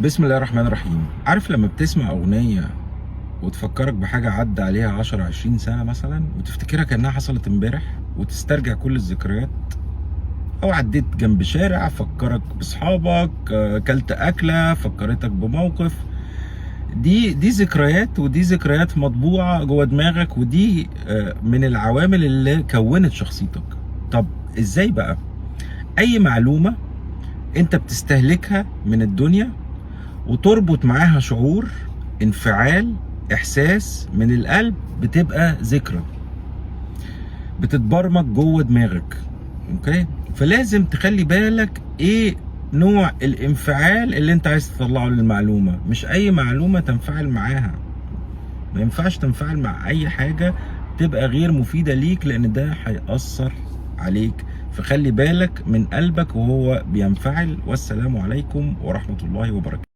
بسم الله الرحمن الرحيم. عارف لما بتسمع أغنية وتفكرك بحاجة عدى عليها 10 20 سنة مثلا، وتفتكرها كأنها حصلت امبارح وتسترجع كل الذكريات؟ أو عديت جنب شارع فكرك بأصحابك، كلت أكلة فكرتك بموقف. دي ذكريات، ودي ذكريات مطبوعة جوه دماغك، ودي من العوامل اللي كونت شخصيتك. طب ازاي بقى؟ أي معلومة انت بتستهلكها من الدنيا وتربط معاها شعور، انفعال، احساس من القلب، بتبقى ذكرى بتتبرمج جوه دماغك. اوكي، فلازم تخلي بالك ايه نوع الانفعال اللي انت عايز تطلعه للمعلومة. مش اي معلومة تنفعل معاها، ما ينفعش تنفعل مع اي حاجة تبقى غير مفيدة ليك، لان ده هيأثر عليك. فخلي بالك من قلبك وهو بينفعل. والسلام عليكم ورحمة الله وبركاته.